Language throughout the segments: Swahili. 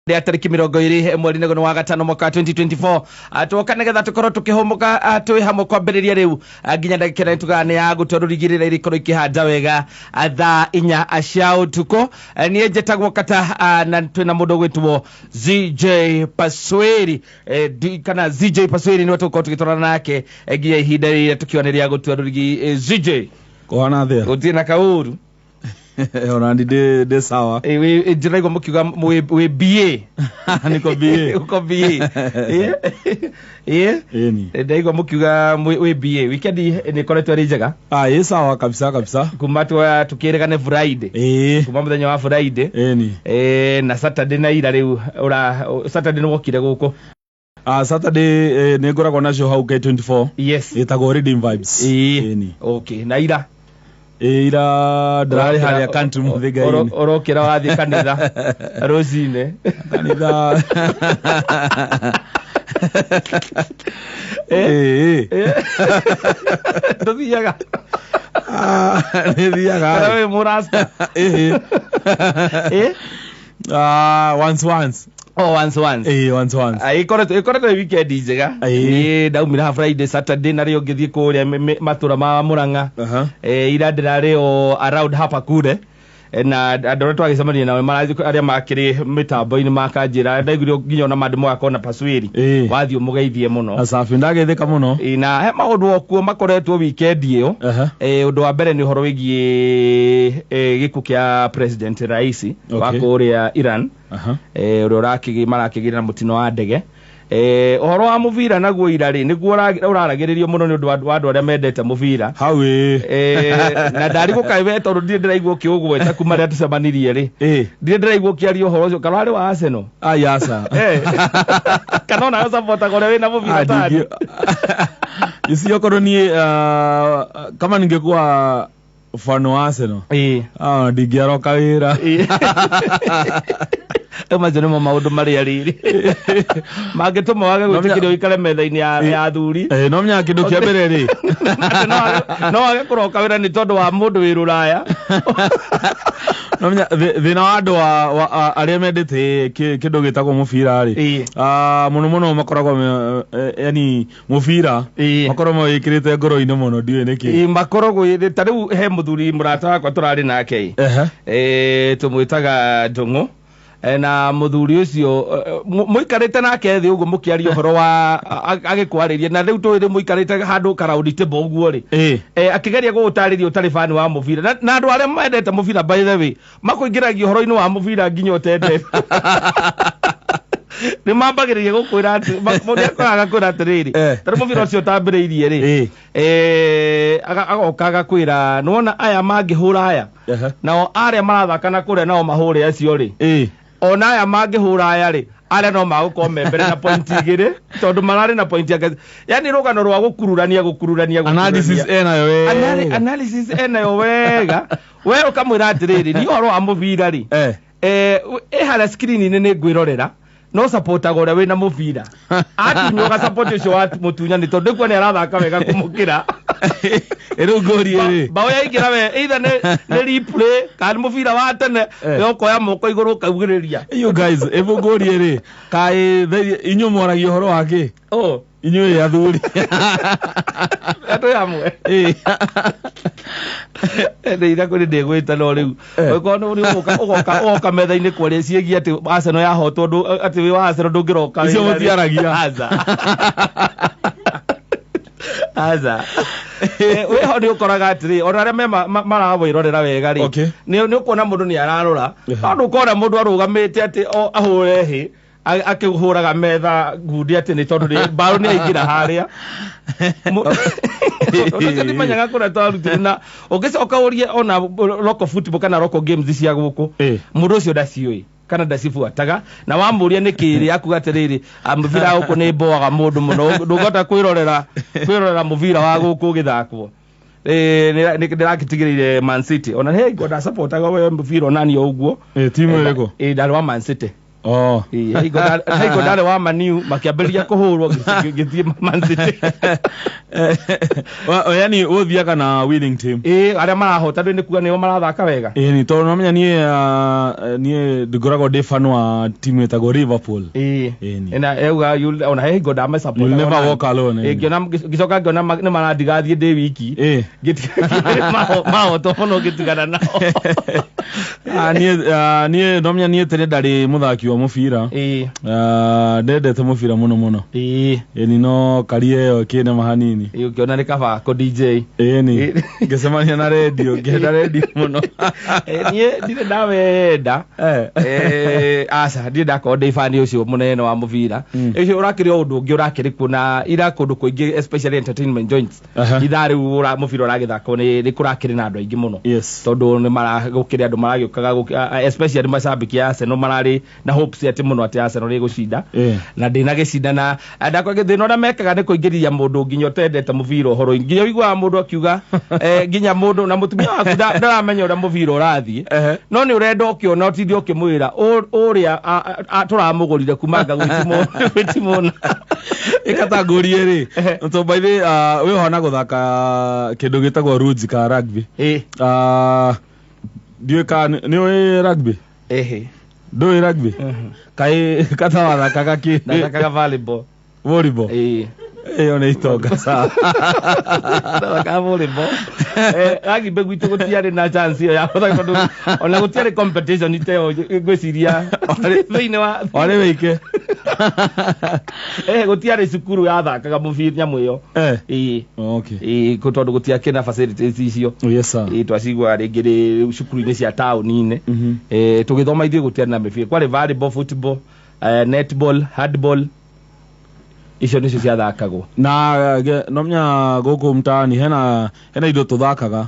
ya tariki 20 mweri wa gatano mwaka 2024 atoka negetha tukoro tukihomoka twi hamwe kwambiriria riu nginya ndagikira tugane ya gutorurigirira irikoro ikihanda wega thaa 4 cia utuko nie njetagwo kata na twina mundu gwitwo ZJ Pasweri kana ZJ Pasweri ni watu tugitorana nake nginya ihinda rire tukioneria gutorurigi ZJ kohana thia utina kauru Orandi de sawa. We dirego mukiga we BA. Niko BA. Uko BA. Eni. Dirego mukiga we BA. Weekend ni koleto rijega. Sawa kabisa. Kumatwa tukiregane Friday. Kuma muthenya wa Friday. Eni. Na Saturday na ira riu Saturday no wokire guko. Saturday ne ngoragwo nacio hau K24. Yes. Itagwo Redeem Vibes. Eni. Okay. Na ira ira drari hali ya country muthiga ini orokera wathi kanitha Rosine kanitha ndothiaga ndothiaga we murasta once once ikoretwo weekend njega ni ndaumira Friday Saturday na rio ngithii kuria matura ma Muranga ira ndirari o around hapa kure na andore twagicemania nawe marathi aria makiri mitambo-ini makanjira ndaiguire nginya na mandu akona Pasweri wathio mugeithie muno asafi ndagetheka muno na he maundu okuo makoretwo weekend iyo undu wa mbere ni horo wigie giku kia president Raisi wa kuria Iran uria marakigirira mutino wa ndege ohoro wa muvira naguo irari niguo uraragiririo muno ni undu wa andu aria mendete muvira hawe na ndari gukaiwe tondu ndire ndiraigwo kiugweta kuma ria tucemanirie ri ndire ndiraigwo kiario ohoro ucio kana ari wa Arsenal yasa kana na support gore wina muvira tani isio koroni kama ningekuwa fano wa Arsenal ndingiaroka wira Imagine maundu mari ariri magituma wage gutikirio ikare metha-ini ya thuri no mnya kindu kia mbere ri no wage kuroka wira ni tondu wa mundu wiruraya no mnya thina wa andu aria mendete kindu gitagwo mubira ri muno makoragwo yani mubira makoragwo wikirite ngoro-ini muno ndiwe niki makoragwo tariu he muthuri murata wakwa turari nake tumwitaga Ndungu na muthuri ucio muikarite nake thi uguo mukiaria horo wa agikwariria na riu twiri muikarite handu karaudi table uguo ri akigeria gutariria utari fan wa muvira na andu aria mendete muvira by the way makuingiragia horo-ini wa muvira nginya utende ni mambagiriria gukwira ati mundu akoraga kwira atiriri tari muvira ucio tambiriirie ri agoka agakwira nuona aya mangihura aya nao aria marathakana kuria nao mahure acio ri ona aya mangihura aya ri aria no magukorwo membere na point igiri tondu marari na point ya yani rugano rwa gukururania analysis enayo wega we ukamwira atiriri ni horo wa muvira ri hara screen ni ngwirorera no support gore we na muvira ati nyoga support ucio wa mutunya ni tondu kwa ni arathaka wega kumukira erugori ri bao ya igira we either ne replay kan muvira wa tene yoko ya moko iguru kaugiriria you guys evugori ri kai inyu moragio horo wake inyu ya thuri ato yamwe ndeira kuri ndegwita no riu ko no ri ugoka metha-ini kwaria ciegie ati Arsenal yahotwo ndu ati wi wa Arsenal ndungiroka icio mutiaragia aza we ho ni ukoraga atiri ona aria marawirorera wega ri ni ukuona mundu ni ararora andu ukora mundu arugamite ati ahure hi akihuraga metha ngundi ati ni tondu ni mbaru ni aingira haria Oto ni manyaga kuna twaruti na ugicoka urie ona local football kana local games cia guku mundu ucio ndacioi kana ndacibuataga na wamuria nikiri akuga atiriri muvira guku ni mboaga mundu muno ndugota kwirorera muvira wa guku githakwo ndirakitigirire Man City ona he ngoda supportaga we muvira nani uguo timu iriko ndari wa Man City higo dale wa Manu makiambiria kuhurwo githie Man City yani uthiaga na winning team aria marahota ndu ni kuga nio marathaka wega ni to no menya nie ndugoragwo ndi fan wa team etagwo Liverpool ena euga ona he go da support you never walk alone ngiona gicoka ngiona ni marandigathie ndi wiki mahoto muno gitigana nao nie no menya nie tere ndari muthaki wa mubira ndendete mubira muno ni no karie yo kine mahanini ukiona ni kaba ko DJ ni ngesema na radio ngenda radio muno nie ndire ndawenda asa ndire ndako ndi fan ucio munene wa mubira ucio urakiri undu ungi urakiri kuna ira kundu kuingi especially entertainment joints ithari ura mubira uragithako ni kurakiri na andu aingi muno tondu ni maragukiri andu maragiukaga especially mashabiki ya Arsenal marari na hopes ati muno ati Arsenal ri gucinda na ndina gicinda na ndako githina ura mekaga ni kuingiriria mundu nginya tendete mubira horo nginya igwa mundu akiuga nginya mundu na mutumia waku ndaramenya ura mubira urathie no ni urenda ukiona otithie ukimwira uria turamugurire kumanga gwitimona ikatagurie ri to by the we hona guthaka kindu gitagwo rules ka rugby ndiwe ka ni we rugby do rugby kai katawa thaka ki thaka volleyball one itonga sa thaka volleyball rugby gwitu gutiari na chance yo ya thaka ona gutiari competition iteo gwiciria thini wa ore wike gutiari cukuru ya thakaga mubira nyamu iyo okay tondu gutiakena facilities icio yes sir twacigwa ringiri cukuru-ini cia tauni-ini tugithoma ithuĩ gutiari na mibira kwari volleyball football netball handball icio nicio ciathakagwo na no menya guku mtaani hena indo tuthakaga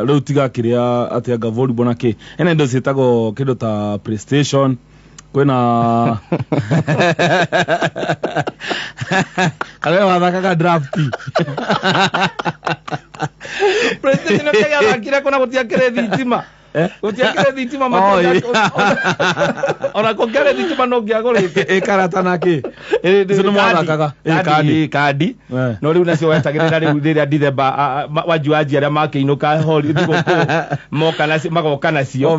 riu tiga kiria atianga volleyball na ki hena indo cietagwo kindu ta PlayStation kwena kale wathakaga draft PlayStation kaya thakira kuna gutiakire thitima gutiakire thitima makonya ona kokere thitima no ngiagorite karata naki no mwathakaga kandi no riu nacio wetagirira riu riria December wajuaji aria makiinuka holi thiguku moka nacio magoka nacio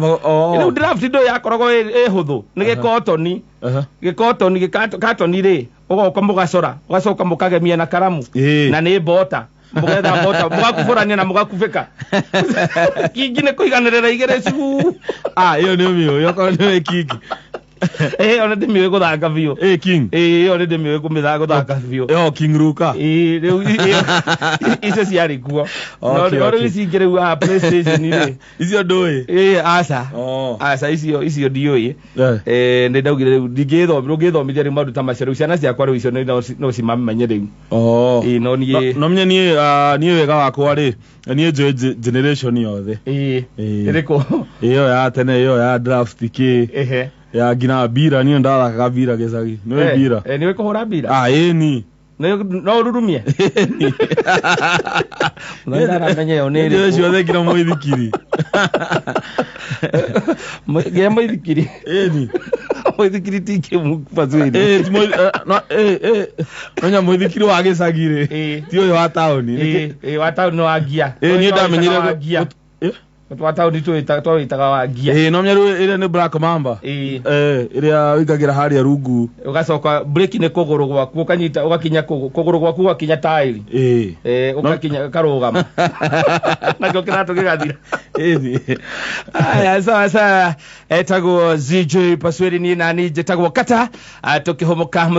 riu draft ndo yakoragwo huthu ni gikotoni gikatoni ri ugoka mugacora ugacoka mukagemia na karamu na ni bota mugetha bota mugakufurania na mugakufika kingine kuiganirira igere cigu iyo ni mio yoko ni kiki ona ndimiwe guthaka biu king ona ndimiwe kumitha guthaka biu king ruka riu icio ciari kuo no riu cingire wa PlayStation ni icio ndui asa icio ndiui ndi ndaugire riu ndingithomithia riu maundu ta macio riu ciana ciakwa riu icio no cimamenye riu no nie wega wakwa ri nie njoe generation yothe iriku iyo ya tene iyo ya draft ki ya gina bira ni ndathakaga bira gicagi no bira ni kuhura bira ni no rurumie ndara menye one ri ciothe ngira muithikiri ngia muithikiri ni muithikiri tike mupazwini no nya muithikiri wa gicagire ti uyu wa tauni wa tauni no agia ni ndamenyire twata udi twitaga wagia no myeru ire ni Black Mamba iria wikagira haria rungu ugacoka break ni kuguru gwaku ukanyita ugakinya kuguru gwaku ugakinya tairi ugakinya karugama nako kirato gigathira aya sasa etagwo ZJ Pasweri ni nani jetagwo kata tukihomoka